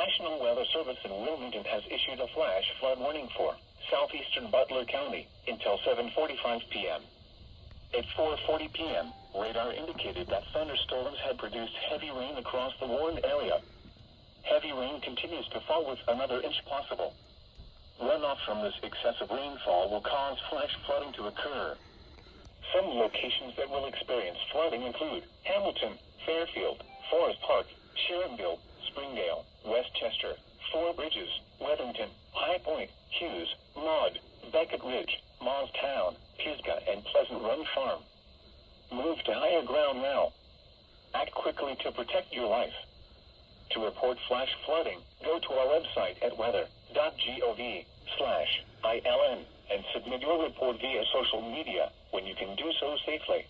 National Weather Service in Wilmington has issued a flash flood warning for southeastern Butler County until 7:45 p.m. At 4:40 p.m., radar indicated that thunderstorms had produced heavy rain across the Warren area. Heavy rain continues to fall with another inch possible. Runoff from this excessive rainfall will cause flash flooding to occur. Some locations that will experience flooding include Hamilton, Fairfield, Forest Park, Sharonville, Springdale, Westchester, Four Bridges, Weatherington, High Point, Hughes, Maud, Beckett Ridge, Maustown, Pisgah, and Pleasant Run Farm. Move to higher ground now. Act quickly to protect your life. To report flash flooding, go to our website at weather.gov/ILN and submit your report via social media when you can do so safely.